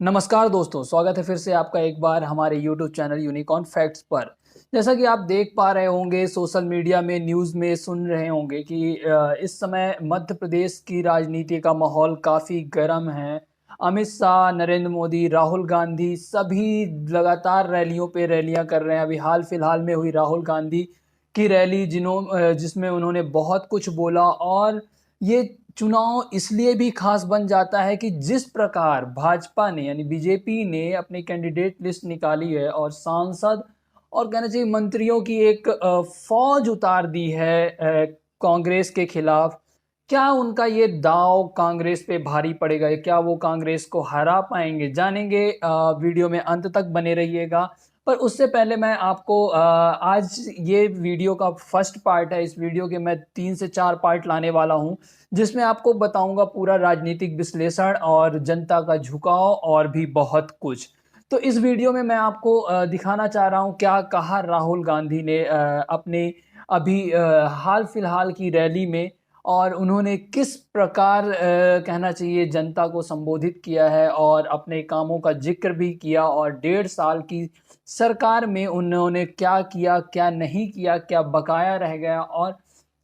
नमस्कार दोस्तों, स्वागत है फिर से आपका एक बार हमारे YouTube चैनल यूनिकॉर्न फैक्ट्स पर। जैसा कि आप देख पा रहे होंगे, सोशल मीडिया में, न्यूज़ में सुन रहे होंगे कि इस समय मध्य प्रदेश की राजनीति का माहौल काफ़ी गर्म है। अमित शाह, नरेंद्र मोदी, राहुल गांधी सभी लगातार रैलियों पे रैलियां कर रहे हैं। अभी हाल फिलहाल में हुई राहुल गांधी की रैली जिसमें उन्होंने बहुत कुछ बोला, और ये चुनाव इसलिए भी खास बन जाता है कि जिस प्रकार भाजपा ने यानी बीजेपी ने अपनी कैंडिडेट लिस्ट निकाली है और सांसद और कहना चाहिए मंत्रियों की एक फौज उतार दी है कांग्रेस के खिलाफ। क्या उनका ये दांव कांग्रेस पे भारी पड़ेगा? क्या वो कांग्रेस को हरा पाएंगे? जानेंगे, वीडियो में अंत तक बने रहिएगा। पर उससे पहले मैं आपको आज ये वीडियो का फर्स्ट पार्ट है। इस वीडियो के मैं 3 से 4 पार्ट लाने वाला हूं, जिसमें आपको बताऊंगा पूरा राजनीतिक विश्लेषण और जनता का झुकाव और भी बहुत कुछ। तो इस वीडियो में मैं आपको दिखाना चाह रहा हूं क्या कहा राहुल गांधी ने अपने अभी हाल फिलहाल की रैली में, और उन्होंने किस प्रकार कहना चाहिए जनता को संबोधित किया है और अपने कामों का जिक्र भी किया, और 1.5 साल की सरकार में उन्होंने क्या किया, क्या नहीं किया, क्या बकाया रह गया, और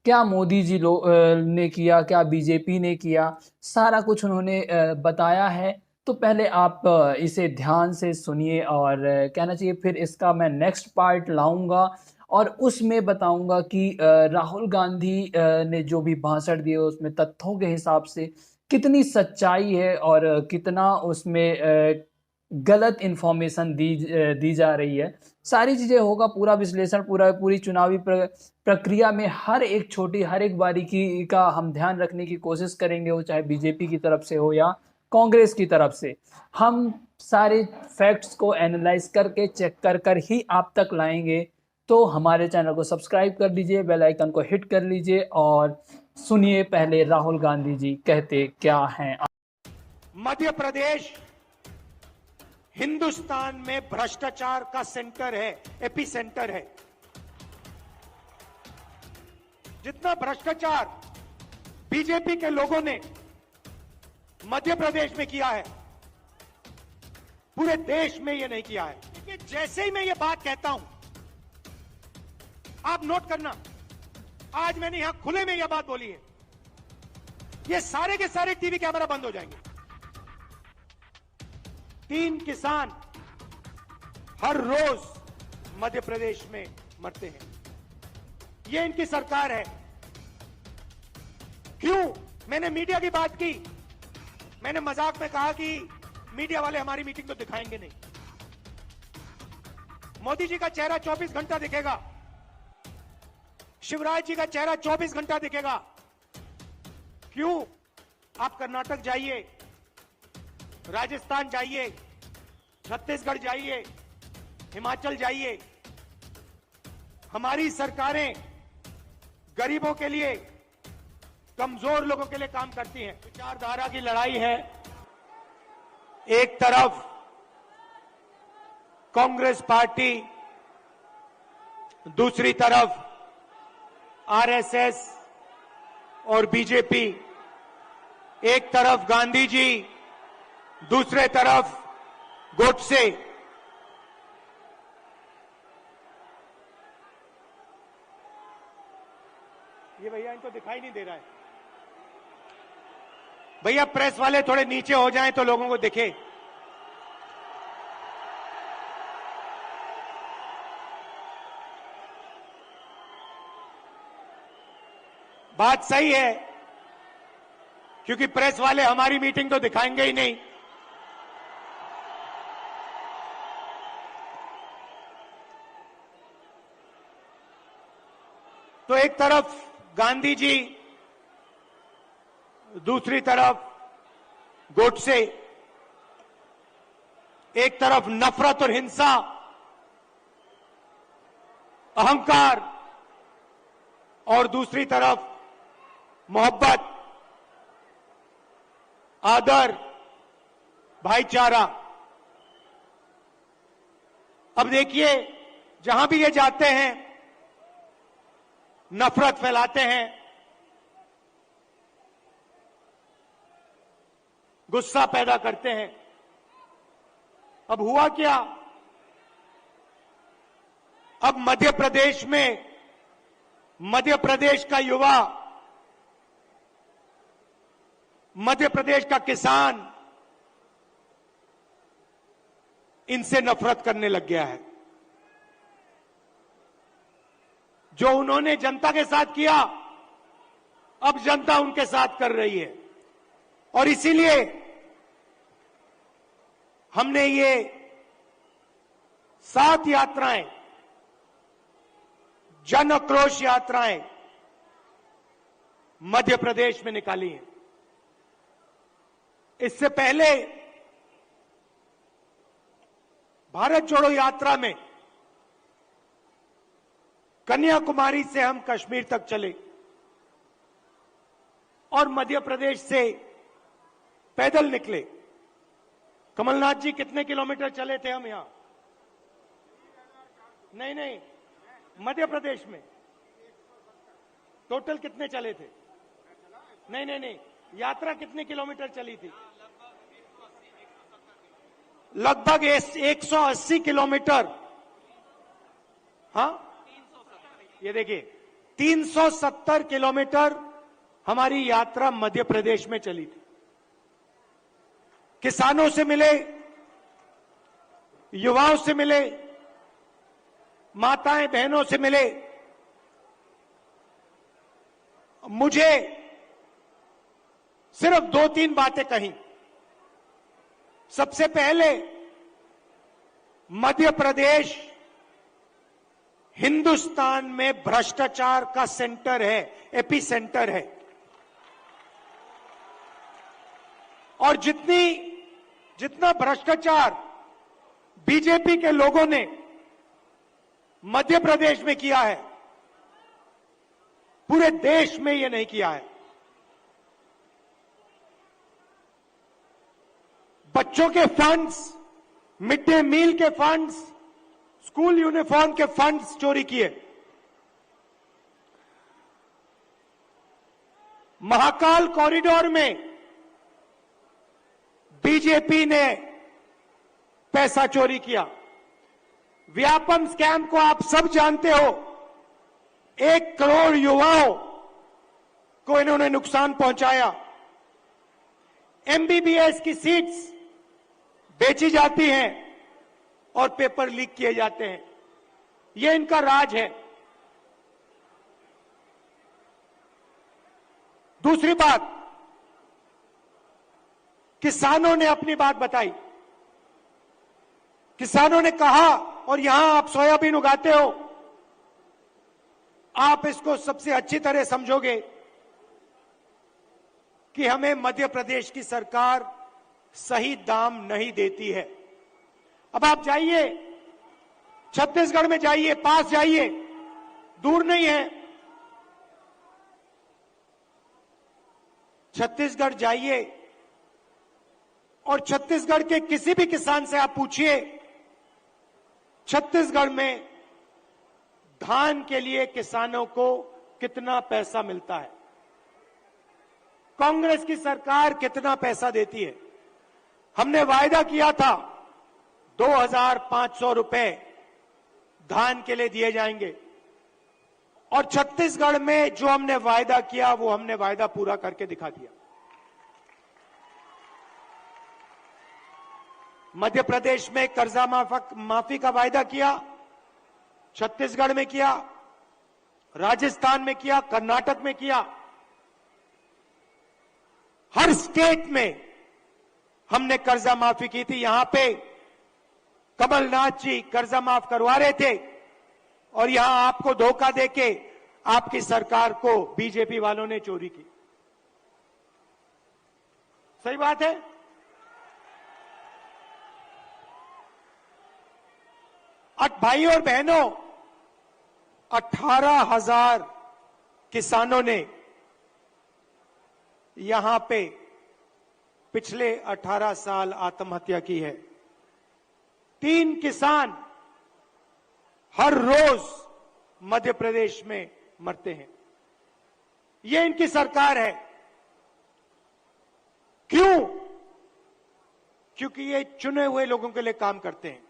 क्या मोदी जी ने किया, क्या बीजेपी ने किया। सारा कुछ उन्होंने बताया है। तो पहले आप इसे ध्यान से सुनिए, और कहना चाहिए फिर इसका मैं नेक्स्ट पार्ट लाऊंगा और उसमें बताऊंगा कि राहुल गांधी ने जो भी भाषण दिए उसमें तथ्यों के हिसाब से कितनी सच्चाई है और कितना उसमें गलत इंफॉर्मेशन दी जा रही है। सारी चीजें होगा, पूरा विश्लेषण, पूरी चुनावी प्रक्रिया में हर एक छोटी, हर एक बारीकी का हम ध्यान रखने की कोशिश करेंगे, वो चाहे बीजेपी की तरफ से हो या कांग्रेस की तरफ से। हम सारे फैक्ट्स को एनालाइज करके, चेक कर कर ही आप तक लाएंगे। तो हमारे चैनल को सब्सक्राइब कर लीजिए, बेल आइकन को हिट कर लीजिए और सुनिए पहले राहुल गांधी जी कहते क्या हैं। मध्य प्रदेश हिंदुस्तान में भ्रष्टाचार का सेंटर है, एपी सेंटर है। जितना भ्रष्टाचार बीजेपी के लोगों ने मध्य प्रदेश में किया है, पूरे देश में ये नहीं किया है। लेकिन जैसे ही मैं ये बात कहता हूं, आप नोट करना, आज मैंने यहां खुले में यह बात बोली है, ये सारे के सारे टीवी कैमरा बंद हो जाएंगे। 3 किसान हर रोज मध्य प्रदेश में मरते हैं। ये इनकी सरकार है। क्यों मैंने मीडिया की बात की? मैंने मजाक में कहा कि मीडिया वाले हमारी मीटिंग तो दिखाएंगे नहीं। मोदी जी का चेहरा 24 घंटा दिखेगा, शिवराज जी का चेहरा 24 घंटा दिखेगा। क्यों? आप कर्नाटक जाइए, राजस्थान जाइए, छत्तीसगढ़ जाइए, हिमाचल जाइए, हमारी सरकारें गरीबों के लिए, कमजोर लोगों के लिए काम करती हैं। विचारधारा की लड़ाई है। एक तरफ कांग्रेस पार्टी, दूसरी तरफ आरएसएस और बीजेपी। एक तरफ गांधी जी, दूसरे तरफ गोडसे। ये भैया इनको दिखाई नहीं दे रहा है। भैया प्रेस वाले थोड़े नीचे हो जाएं तो लोगों को दिखे। बात सही है, क्योंकि प्रेस वाले हमारी मीटिंग तो दिखाएंगे ही नहीं। तो एक तरफ गांधी जी, दूसरी तरफ गोडसे। एक तरफ नफरत और हिंसा, अहंकार, और दूसरी तरफ मोहब्बत, आदर, भाईचारा। अब देखिए, जहां भी ये जाते हैं नफरत फैलाते हैं, गुस्सा पैदा करते हैं। अब हुआ क्या? अब मध्य प्रदेश का युवा, मध्य प्रदेश का किसान इनसे नफरत करने लग गया है। जो उन्होंने जनता के साथ किया, अब जनता उनके साथ कर रही है। और इसीलिए हमने ये 7 यात्राएं, जन आक्रोश यात्राएं मध्य प्रदेश में निकाली हैं। इससे पहले भारत जोड़ो यात्रा में कन्याकुमारी से हम कश्मीर तक चले और मध्य प्रदेश से पैदल निकले। कमलनाथ जी, कितने किलोमीटर चले थे हम यहां? नहीं, मध्य प्रदेश में टोटल कितने चले थे? नहीं, यात्रा कितने किलोमीटर चली थी? लगभग 180 किलोमीटर। हाँ, ये देखिए 370 किलोमीटर हमारी यात्रा मध्य प्रदेश में चली थी। किसानों से मिले, युवाओं से मिले, माताएं बहनों से मिले। मुझे सिर्फ 2-3 बातें कही। सबसे पहले, मध्य प्रदेश हिंदुस्तान में भ्रष्टाचार का सेंटर है, एपी सेंटर है। और जितना भ्रष्टाचार बीजेपी के लोगों ने मध्य प्रदेश में किया है, पूरे देश में ये नहीं किया है। बच्चों के फंड्स, मिड डे मील के फंड्स, स्कूल यूनिफॉर्म के फंड्स चोरी किए। महाकाल कॉरिडोर में बीजेपी ने पैसा चोरी किया। व्यापम स्कैम को आप सब जानते हो। 1 करोड़ युवाओं को इन्होंने नुकसान पहुंचाया। एमबीबीएस की सीट्स बेची जाती हैं और पेपर लीक किए जाते हैं। यह इनका राज है। दूसरी बात, किसानों ने अपनी बात बताई। किसानों ने कहा, और यहां आप सोयाबीन उगाते हो, आप इसको सबसे अच्छी तरह समझोगे कि हमें मध्य प्रदेश की सरकार सही दाम नहीं देती है। अब आप जाइए, छत्तीसगढ़ में जाइए, पास जाइए, दूर नहीं है। छत्तीसगढ़ जाइए और छत्तीसगढ़ के किसी भी किसान से आप पूछिए, छत्तीसगढ़ में धान के लिए किसानों को कितना पैसा मिलता है, कांग्रेस की सरकार कितना पैसा देती है। हमने वायदा किया था 2,500 रुपए धान के लिए दिए जाएंगे, और छत्तीसगढ़ में जो हमने वायदा किया वो हमने वायदा पूरा करके दिखा दिया। मध्य प्रदेश में कर्जा माफी का वायदा किया, छत्तीसगढ़ में किया, राजस्थान में किया, कर्नाटक में किया। हर स्टेट में हमने कर्जा माफी की थी। यहां पे कमलनाथ जी कर्जा माफ करवा रहे थे और यहां आपको धोखा देके आपकी सरकार को बीजेपी वालों ने चोरी की। सही बात है। भाई और बहनों, 18,000 किसानों ने यहां पे पिछले 18 साल आत्महत्या की है। 3 किसान हर रोज मध्य प्रदेश में मरते हैं। ये इनकी सरकार है। क्यों? क्योंकि ये चुने हुए लोगों के लिए काम करते हैं।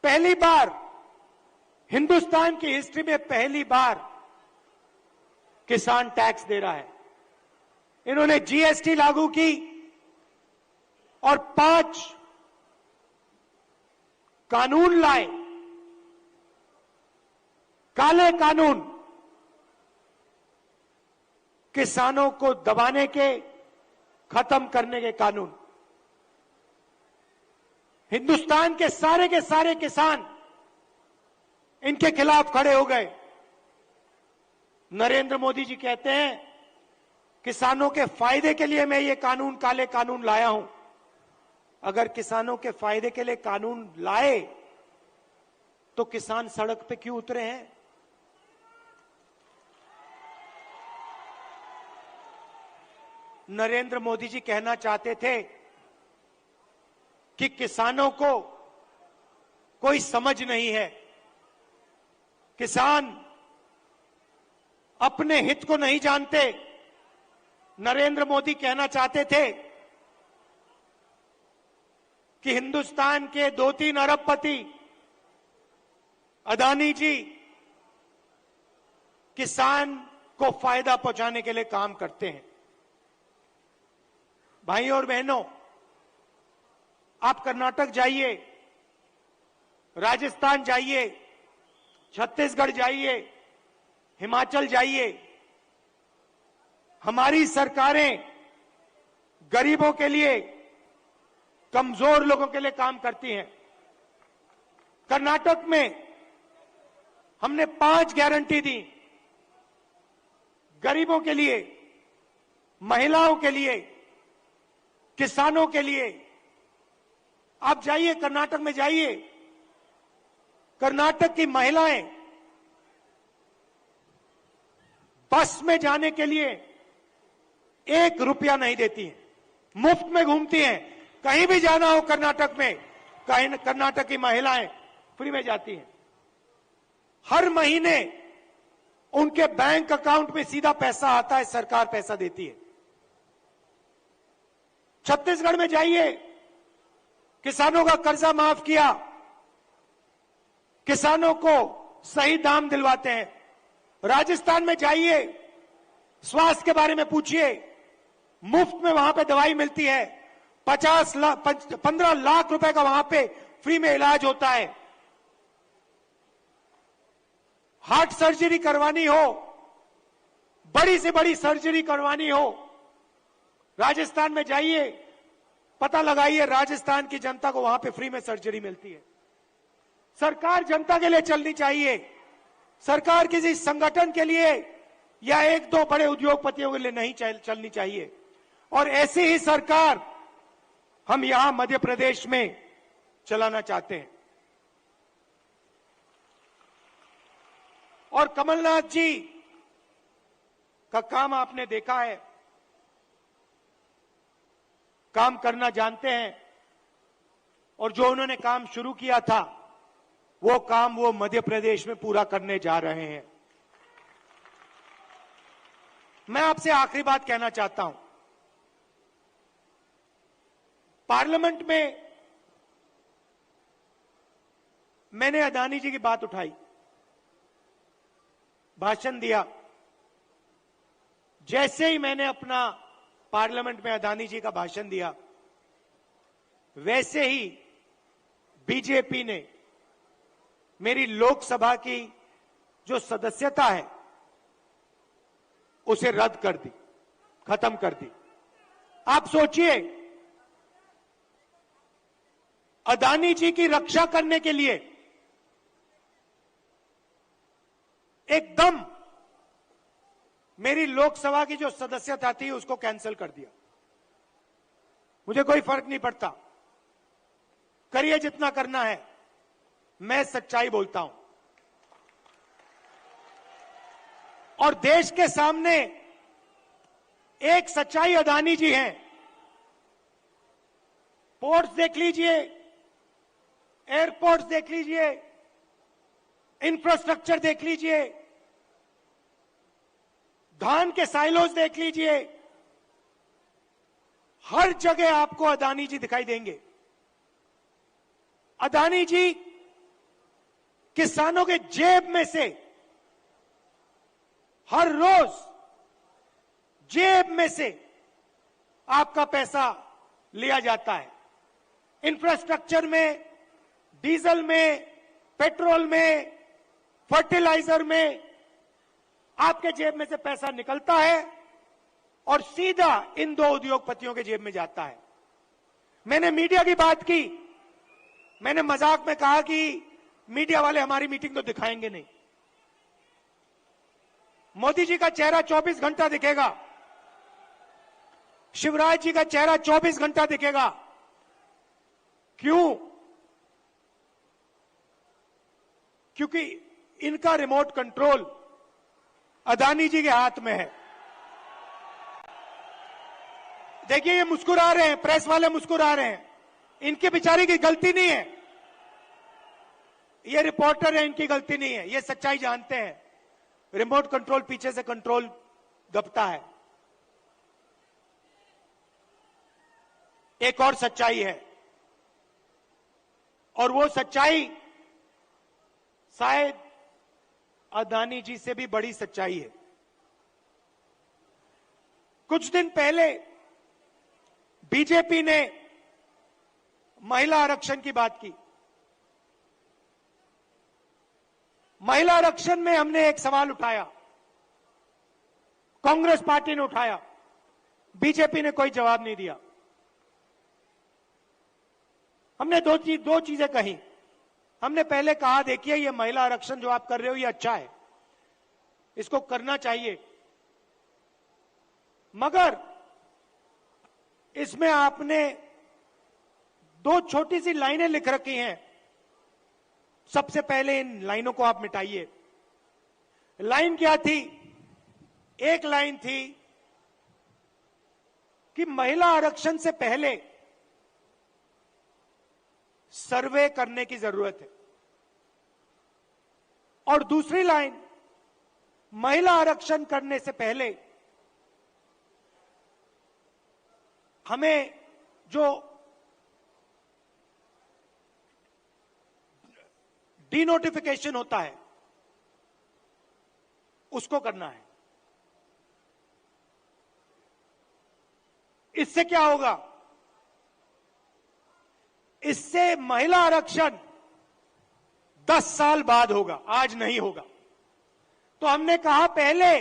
पहली बार हिंदुस्तान की हिस्ट्री में पहली बार किसान टैक्स दे रहा है। इन्होंने जीएसटी लागू की और 5 कानून लाए, काले कानून, किसानों को दबाने के, खत्म करने के कानून। हिंदुस्तान के सारे किसान इनके खिलाफ खड़े हो गए। नरेंद्र मोदी जी कहते हैं किसानों के फायदे के लिए मैं ये कानून, काले कानून लाया हूं। अगर किसानों के फायदे के लिए कानून लाए तो किसान सड़क पे क्यों उतरे हैं? नरेंद्र मोदी जी कहना चाहते थे कि किसानों को कोई समझ नहीं है, किसान अपने हित को नहीं जानते। नरेंद्र मोदी कहना चाहते थे कि हिंदुस्तान के 2-3 अरबपति अदानी जी किसान को फायदा पहुंचाने के लिए काम करते हैं। भाइयों और बहनों, आप कर्नाटक जाइए, राजस्थान जाइए, छत्तीसगढ़ जाइए, हिमाचल जाइए, हमारी सरकारें गरीबों के लिए, कमजोर लोगों के लिए काम करती हैं। कर्नाटक में हमने 5 गारंटी दी, गरीबों के लिए, महिलाओं के लिए, किसानों के लिए। आप जाइए, कर्नाटक में जाइए, कर्नाटक की महिलाएं बस में जाने के लिए 1 रुपया नहीं देती हैं, मुफ्त में घूमती हैं। कहीं भी जाना हो कर्नाटक में, कहीं कर्नाटक की महिलाएं फ्री में जाती हैं। हर महीने उनके बैंक अकाउंट में सीधा पैसा आता है, सरकार पैसा देती है। छत्तीसगढ़ में जाइए, किसानों का कर्जा माफ किया, किसानों को सही दाम दिलवाते हैं। राजस्थान में जाइए, स्वास्थ्य के बारे में पूछिए, मुफ्त में वहां पे दवाई मिलती है। 15 लाख रुपए का वहां पे फ्री में इलाज होता है। हार्ट सर्जरी करवानी हो, बड़ी से बड़ी सर्जरी करवानी हो, राजस्थान में जाइए, पता लगाइए, राजस्थान की जनता को वहां पे फ्री में सर्जरी मिलती है। सरकार जनता के लिए चलनी चाहिए, सरकार किसी संगठन के लिए या 1-2 बड़े उद्योगपतियों के लिए नहीं चलनी चाहिए। और ऐसी ही सरकार हम यहां मध्य प्रदेश में चलाना चाहते हैं। और कमलनाथ जी का काम आपने देखा है, काम करना जानते हैं, और जो उन्होंने काम शुरू किया था वो काम वो मध्य प्रदेश में पूरा करने जा रहे हैं। मैं आपसे आखिरी बात कहना चाहता हूं। पार्लियामेंट में मैंने अदानी जी की बात उठाई, भाषण दिया। जैसे ही मैंने अपना पार्लियामेंट में अदानी जी का भाषण दिया, वैसे ही बीजेपी ने मेरी लोकसभा की जो सदस्यता है उसे रद्द कर दी, खत्म कर दी। आप सोचिए, अदानी जी की रक्षा करने के लिए एकदम मेरी लोकसभा की जो सदस्यता थी उसको कैंसिल कर दिया। मुझे कोई फर्क नहीं पड़ता, करिए जितना करना है, मैं सच्चाई बोलता हूं। और देश के सामने एक सच्चाई अदानी जी हैं। पोर्ट्स देख लीजिए, एयरपोर्ट्स देख लीजिए, इंफ्रास्ट्रक्चर देख लीजिए, धान के साइलोज देख लीजिए, हर जगह आपको अदानी जी दिखाई देंगे। अदानी जी किसानों के जेब में से हर रोज जेब में से आपका पैसा लिया जाता है। इंफ्रास्ट्रक्चर में, डीजल में, पेट्रोल में, फर्टिलाइजर में आपके जेब में से पैसा निकलता है और सीधा इन दो उद्योगपतियों के जेब में जाता है। मैंने मीडिया की बात की, मैंने मजाक में कहा कि मीडिया वाले हमारी मीटिंग तो दिखाएंगे नहीं। मोदी जी का चेहरा 24 घंटा दिखेगा, शिवराज जी का चेहरा 24 घंटा दिखेगा। क्यों? क्योंकि इनका रिमोट कंट्रोल अदानी जी के हाथ में है। देखिए ये मुस्कुरा रहे हैं, प्रेस वाले मुस्कुरा रहे हैं, इनके बेचारे की गलती नहीं है, ये रिपोर्टर है, इनकी गलती नहीं है, ये सच्चाई जानते हैं। रिमोट कंट्रोल पीछे से कंट्रोल दबता है। एक और सच्चाई है, और वो सच्चाई शायद अदानी जी से भी बड़ी सच्चाई है। कुछ दिन पहले बीजेपी ने महिला आरक्षण की बात की। महिला आरक्षण में हमने एक सवाल उठाया, कांग्रेस पार्टी ने उठाया, बीजेपी ने कोई जवाब नहीं दिया। हमने दो चीजें कही। हमने पहले कहा देखिए ये महिला आरक्षण जो आप कर रहे हो ये अच्छा है, इसको करना चाहिए, मगर इसमें आपने दो छोटी सी लाइनें लिख रखी हैं, सबसे पहले इन लाइनों को आप मिटाइए। लाइन क्या थी? एक लाइन थी कि महिला आरक्षण से पहले सर्वे करने की जरूरत है, और दूसरी लाइन, महिला आरक्षण करने से पहले हमें जो डीनोटिफिकेशन होता है उसको करना है। इससे क्या होगा? इससे महिला आरक्षण 10 साल बाद होगा, आज नहीं होगा। तो हमने कहा पहले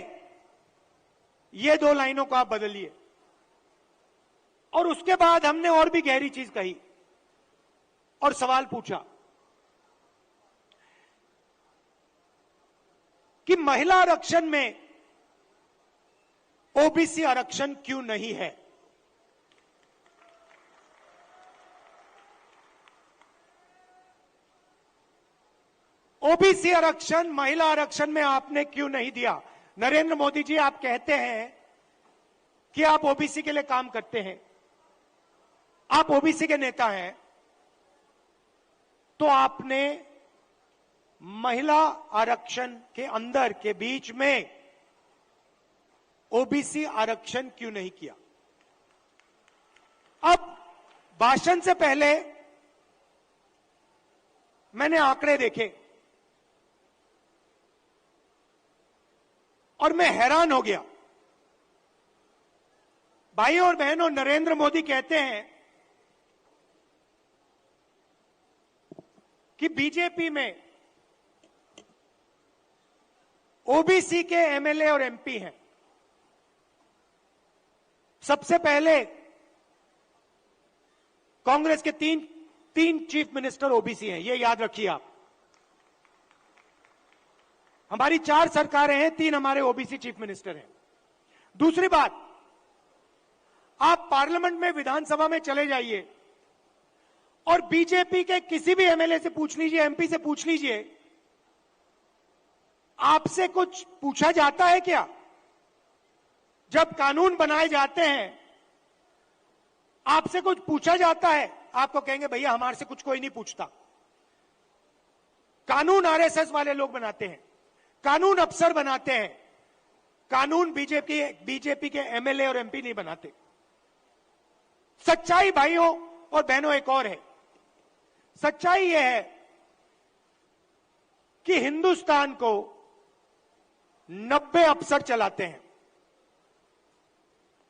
ये दो लाइनों को आप बदलिए, और उसके बाद हमने और भी गहरी चीज कही और सवाल पूछा कि महिला आरक्षण में ओबीसी आरक्षण क्यों नहीं है? ओबीसी आरक्षण महिला आरक्षण में आपने क्यों नहीं दिया? नरेंद्र मोदी जी, आप कहते हैं कि आप ओबीसी के लिए काम करते हैं, आप ओबीसी के नेता हैं, तो आपने महिला आरक्षण के अंदर के बीच में ओबीसी आरक्षण क्यों नहीं किया? अब भाषण से पहले मैंने आंकड़े देखे और मैं हैरान हो गया। भाइयों और बहनों, नरेंद्र मोदी कहते हैं कि बीजेपी में ओबीसी के एमएलए और एमपी हैं। सबसे पहले कांग्रेस के तीन चीफ मिनिस्टर ओबीसी हैं, ये याद रखिए आप। हमारी 4 सरकारें हैं, 3 हमारे ओबीसी चीफ मिनिस्टर हैं। दूसरी बात, आप पार्लियामेंट में, विधानसभा में चले जाइए और बीजेपी के किसी भी एमएलए से पूछ लीजिए, एमपी से पूछ लीजिए, आपसे कुछ पूछा जाता है क्या? जब कानून बनाए जाते हैं आपसे कुछ पूछा जाता है? आपको कहेंगे भैया हमारे से कुछ कोई नहीं पूछता। कानून आरएसएस वाले लोग बनाते हैं, कानून अफसर बनाते हैं, कानून बीजेपी के एमएलए और एमपी नहीं बनाते। सच्चाई भाइयों और बहनों एक और है। सच्चाई यह है कि हिंदुस्तान को 90 अफसर चलाते हैं।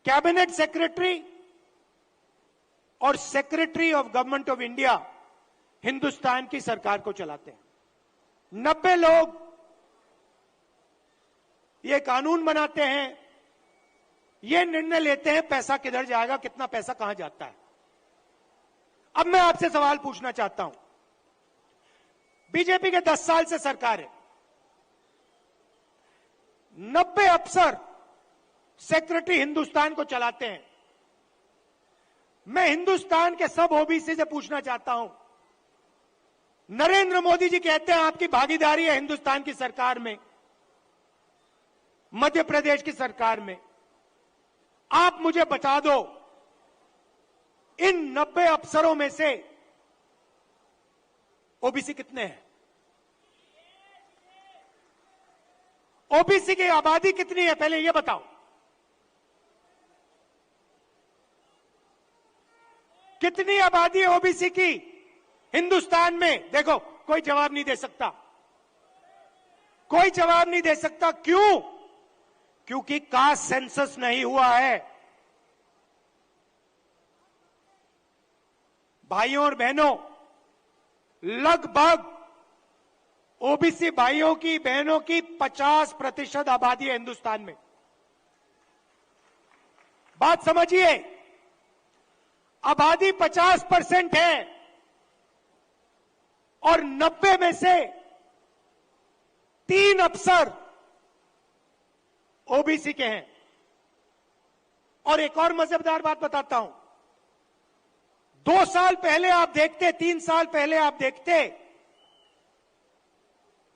कैबिनेट सेक्रेटरी और secretary of government of India Hindustan की सरकार को चलाते हैं। 90 लोग ये कानून बनाते हैं, ये निर्णय लेते हैं पैसा किधर जाएगा, कितना पैसा कहां जाता है। अब मैं आपसे सवाल पूछना चाहता हूं, बीजेपी के 10 साल से सरकार है, 90 अफसर सेक्रेटरी हिंदुस्तान को चलाते हैं। मैं हिंदुस्तान के सब ओबीसी से पूछना चाहता हूं, नरेंद्र मोदी जी कहते हैं आपकी भागीदारी है हिंदुस्तान की सरकार में, मध्य प्रदेश की सरकार में। आप मुझे बता दो, इन 90 अफसरों में से ओबीसी कितने हैं? ओबीसी की आबादी कितनी है पहले यह बताओ। कितनी आबादी है ओबीसी की हिंदुस्तान में? देखो, कोई जवाब नहीं दे सकता, कोई जवाब नहीं दे सकता। क्यों? क्योंकि कास्ट सेंसस नहीं हुआ है। भाइयों और बहनों, लगभग ओबीसी भाइयों की बहनों की 50% आबादी है हिंदुस्तान में। बात समझिए, आबादी 50% है और 90 में से 3 अफसर ओबीसी के हैं। और एक और मजेदार बात बताता हूं, 2 साल पहले आप देखते, 3 साल पहले आप देखते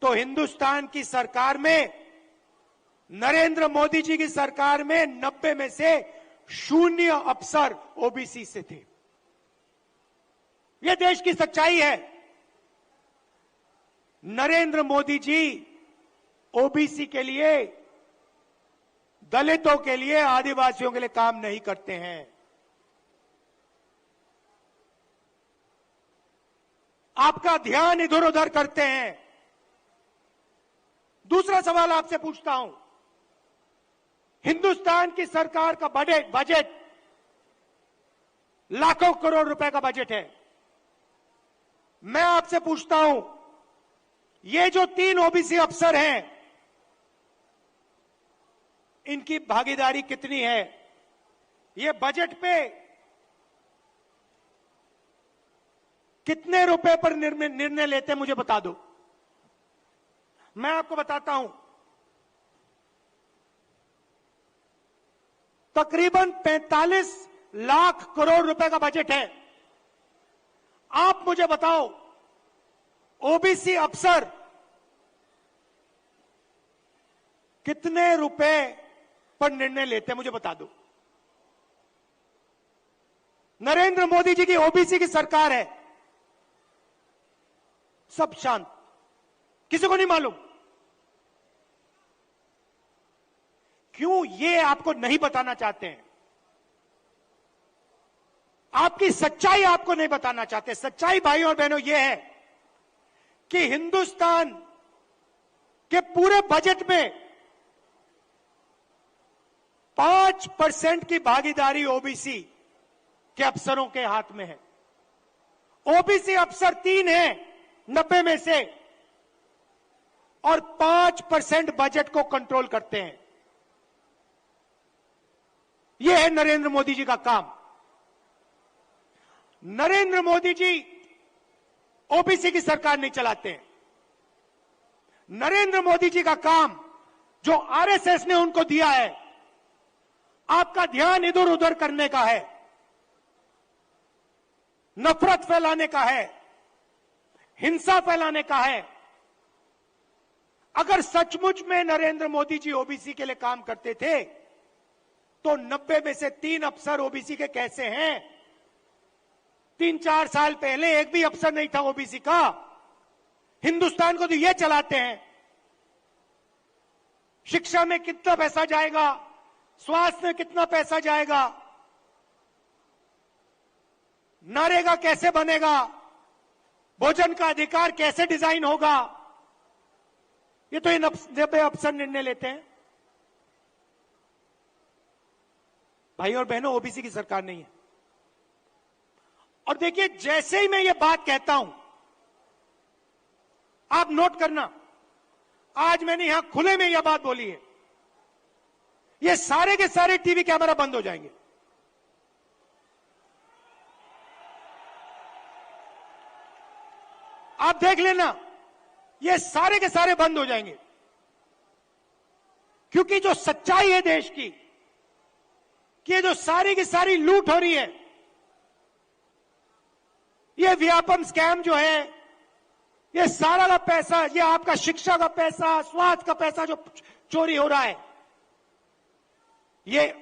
तो हिंदुस्तान की सरकार में, नरेंद्र मोदी जी की सरकार में 90 में से 0 अफसर ओबीसी से थे। यह देश की सच्चाई है। नरेंद्र मोदी जी ओबीसी के लिए, दलितों के लिए, आदिवासियों के लिए काम नहीं करते हैं। आपका ध्यान इधर उधर करते हैं। दूसरा सवाल आपसे पूछता हूं, हिंदुस्तान की सरकार का बजट लाखों करोड़ रुपए का बजट है। मैं आपसे पूछता हूं, ये जो 3 ओबीसी अफसर हैं, इनकी भागीदारी कितनी है? ये बजट पे कितने रुपए पर निर्णय लेते हैं, मुझे बता दो। मैं आपको बताता हूं, तकरीबन 45 लाख करोड़ रुपए का बजट है। आप मुझे बताओ, ओबीसी अफसर कितने रुपए पर निर्णय लेते हैं, मुझे बता दो। नरेंद्र मोदी जी की ओबीसी की सरकार है, सब शांत, किसी को नहीं मालूम। क्यों? ये आपको नहीं बताना चाहते हैं, आपकी सच्चाई आपको नहीं बताना चाहते। सच्चाई भाइयों और बहनों ये है कि हिंदुस्तान के पूरे बजट में 5% की भागीदारी ओबीसी के अफसरों के हाथ में है। ओबीसी अफसर 3 हैं 90 में से, और 5% बजट को कंट्रोल करते हैं। यह है नरेंद्र मोदी जी का काम। नरेंद्र मोदी जी ओबीसी की सरकार नहीं चलाते हैं। नरेंद्र मोदी जी का काम, जो आरएसएस ने उनको दिया है, आपका ध्यान इधर उधर करने का है, नफरत फैलाने का है, हिंसा फैलाने का है। अगर सचमुच में नरेंद्र मोदी जी ओबीसी के लिए काम करते थे, तो 90 में से 3 अफसर ओबीसी के कैसे हैं? 3-4 साल पहले एक भी अफसर नहीं था ओबीसी का। हिंदुस्तान को तो ये चलाते हैं। शिक्षा में कितना पैसा जाएगा, स्वास्थ्य में कितना पैसा जाएगा, नरेगा कैसे बनेगा, भोजन का अधिकार कैसे डिजाइन होगा, ये तो ये नब्बे अफसर निर्णय लेते हैं। भाई और बहनों, ओबीसी की सरकार नहीं है। और देखिए, जैसे ही मैं ये बात कहता हूं, आप नोट करना, आज मैंने यहां खुले में यह बात बोली है, ये सारे के सारे टीवी कैमरा बंद हो जाएंगे। आप देख लेना, ये सारे के सारे बंद हो जाएंगे, क्योंकि जो सच्चाई है देश की, कि ये जो सारी की सारी लूट हो रही है, ये व्यापम स्कैम जो है, ये सारा का पैसा, ये आपका शिक्षा का पैसा, स्वास्थ्य का पैसा जो चोरी हो रहा है, ये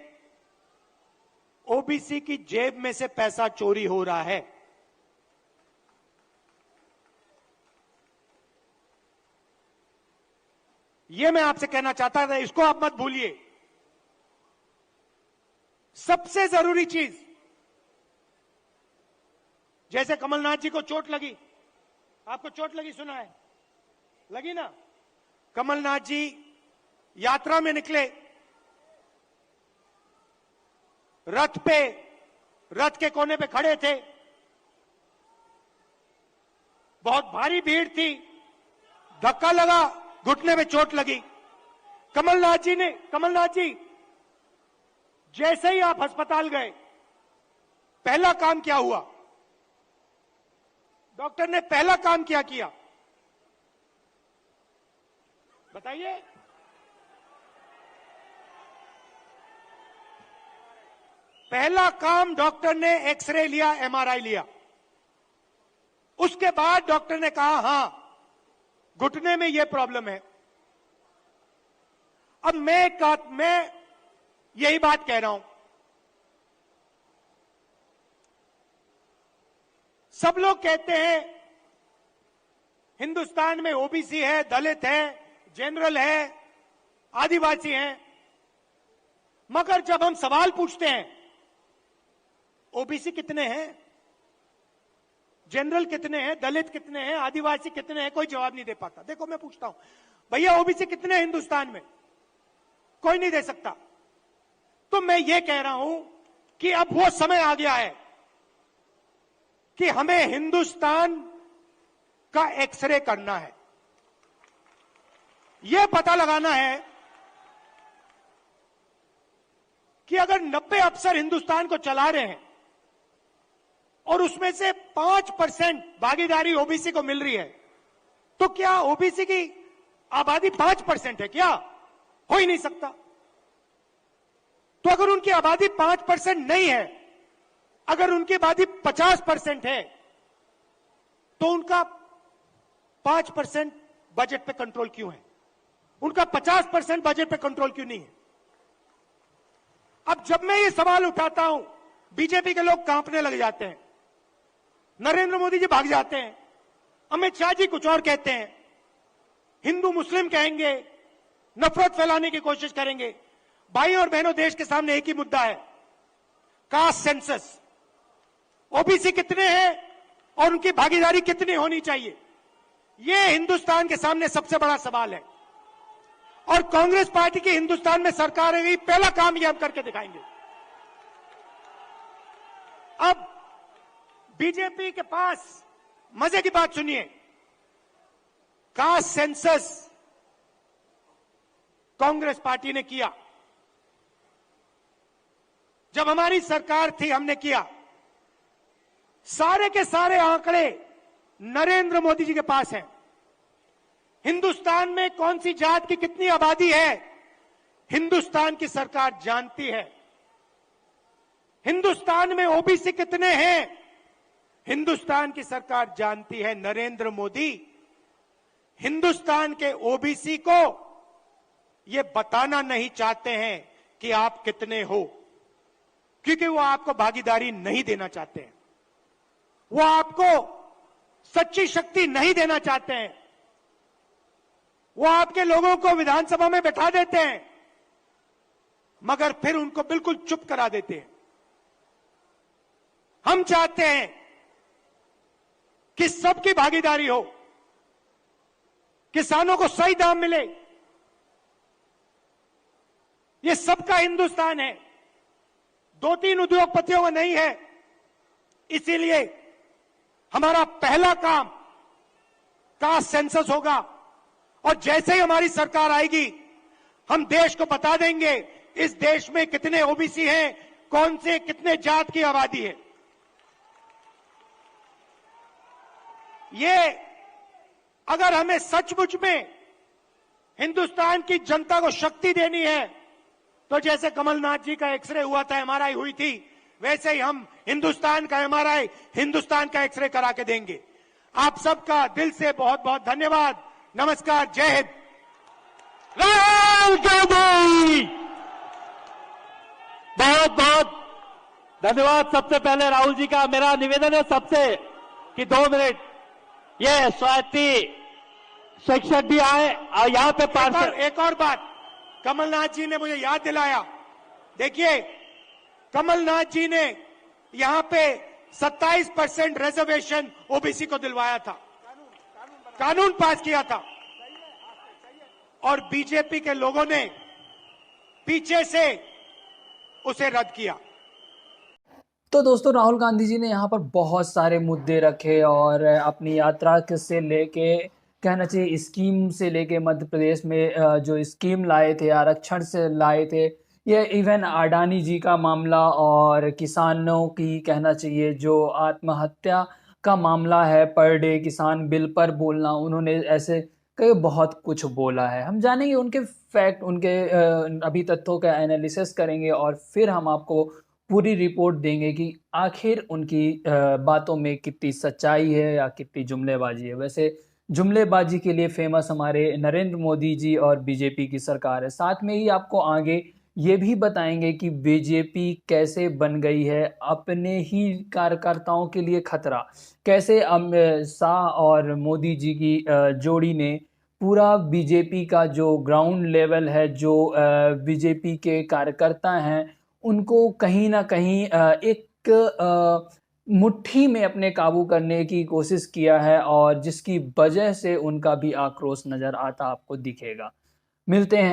ओबीसी की जेब में से पैसा चोरी हो रहा है। ये मैं आपसे कहना चाहता था, इसको आप मत भूलिए। सबसे जरूरी चीज, जैसे कमलनाथ जी को चोट लगी, आपको चोट लगी, सुना है, लगी ना? कमलनाथ जी यात्रा में निकले, रथ के कोने पे खड़े थे, बहुत भारी भीड़ थी, धक्का लगा, घुटने में चोट लगी। कमलनाथ जी जैसे ही आप अस्पताल गए, पहला काम क्या हुआ? डॉक्टर ने पहला काम क्या किया, बताइए? पहला काम डॉक्टर ने एक्सरे लिया, एमआरआई लिया। उसके बाद डॉक्टर ने कहा, हां, घुटने में यह प्रॉब्लम है। अब मैं यही बात कह रहा हूं, सब लोग कहते हैं हिंदुस्तान में ओबीसी है, दलित है, जनरल है, आदिवासी हैं, मगर जब हम सवाल पूछते हैं ओबीसी कितने हैं, जनरल कितने हैं, दलित कितने हैं, आदिवासी कितने हैं, कोई जवाब नहीं दे पाता। देखो, मैं पूछता हूं, भैया ओबीसी कितने हैं हिंदुस्तान में? कोई नहीं दे सकता। तो मैं ये कह रहा हूं कि अब वो समय आ गया है कि हमें हिंदुस्तान का एक्सरे करना है, यह पता लगाना है कि अगर 90 अफसर हिंदुस्तान को चला रहे हैं और उसमें से 5% भागीदारी ओबीसी को मिल रही है, तो क्या ओबीसी की आबादी 5% है? क्या हो ही नहीं सकता। तो अगर उनकी आबादी 5% नहीं है, अगर उनकी आबादी 50% है, तो उनका 5% बजट पे कंट्रोल क्यों है? उनका 50% बजट पे कंट्रोल क्यों नहीं है? अब जब मैं ये सवाल उठाता हूं, बीजेपी के लोग कांपने लग जाते हैं, नरेंद्र मोदी जी भाग जाते हैं, अमित शाह जी कुछ और कहते हैं, हिंदू मुस्लिम कहेंगे, नफरत फैलाने की कोशिश करेंगे। भाई और बहनों, देश के सामने एक ही मुद्दा है, कास्ट सेंसस। ओबीसी कितने हैं और उनकी भागीदारी कितनी होनी चाहिए, यह हिंदुस्तान के सामने सबसे बड़ा सवाल है। और कांग्रेस पार्टी की हिंदुस्तान में सरकार है, पहला काम यह हम करके दिखाएंगे। अब बीजेपी के पास, मजे की बात सुनिए, कास्ट सेंसस कांग्रेस पार्टी ने किया, जब हमारी सरकार थी हमने किया। सारे के सारे आंकड़े नरेंद्र मोदी जी के पास हैं। हिंदुस्तान में कौन सी जात की कितनी आबादी है, हिंदुस्तान की सरकार जानती है। हिंदुस्तान में ओबीसी कितने हैं, हिंदुस्तान की सरकार जानती है। नरेंद्र मोदी हिंदुस्तान के ओबीसी को यह बताना नहीं चाहते हैं कि आप कितने हो, क्योंकि वो आपको भागीदारी नहीं देना चाहते हैं, वो आपको सच्ची शक्ति नहीं देना चाहते हैं। वो आपके लोगों को विधानसभा में बैठा देते हैं, मगर फिर उनको बिल्कुल चुप करा देते हैं। हम चाहते हैं कि सबकी भागीदारी हो, किसानों को सही दाम मिले। ये सबका हिंदुस्तान है, 2-3 उद्योगपतियों का नहीं है। इसीलिए हमारा पहला काम कास्ट सेंसस होगा और जैसे ही हमारी सरकार आएगी हम देश को बता देंगे इस देश में कितने ओबीसी हैं, कौन से कितने जात की आबादी है। ये अगर हमें सचमुच में हिंदुस्तान की जनता को शक्ति देनी है तो जैसे कमलनाथ जी का एक्सरे हुआ था, एमआरआई हुई थी, वैसे ही हम हिंदुस्तान का एमआरआई, हिंदुस्तान का एक्सरे करा के देंगे। आप सबका दिल से बहुत बहुत धन्यवाद। नमस्कार, जय हिंद। राहुल गांधी, बहुत बहुत धन्यवाद। सबसे पहले राहुल जी का मेरा निवेदन है सबसे कि 2 मिनट ये स्वाति शिक्षक भी आए और यहाँ पे पार्षद। एक और बात कमलनाथ जी ने मुझे याद दिलाया। देखिए, कमलनाथ जी ने यहां पे 27% रिजर्वेशन ओबीसी को दिलवाया था, कानून पास किया था, और बीजेपी के लोगों ने पीछे से उसे रद्द किया। तो दोस्तों, राहुल गांधी जी ने यहाँ पर बहुत सारे मुद्दे रखे और अपनी यात्रा से लेके कहना चाहिए स्कीम से लेके मध्य प्रदेश में जो स्कीम लाए थे, आरक्षण से लाए थे, ये इवन अडानी जी का मामला और किसानों की कहना चाहिए जो आत्महत्या का मामला है, पर डे किसान बिल पर बोलना, उन्होंने ऐसे कई बहुत कुछ बोला है। हम जानेंगे उनके फैक्ट, उनके अभी तथ्यों का एनालिसिस करेंगे और फिर हम आपको पूरी रिपोर्ट देंगे कि आखिर उनकी बातों में कितनी सच्चाई है या कितनी जुमलेबाजी है। वैसे जुमलेबाजी के लिए फेमस हमारे नरेंद्र मोदी जी और बीजेपी की सरकार है। साथ में ही आपको आगे ये भी बताएंगे कि बीजेपी कैसे बन गई है अपने ही कार्यकर्ताओं के लिए खतरा, कैसे अमित शाह और मोदी जी की जोड़ी ने पूरा बीजेपी का जो ग्राउंड लेवल है, जो बीजेपी के कार्यकर्ता हैं, उनको कहीं ना कहीं एक मुट्ठी में अपने काबू करने की कोशिश किया है और जिसकी वजह से उनका भी आक्रोश नजर आता आपको दिखेगा। मिलते हैं।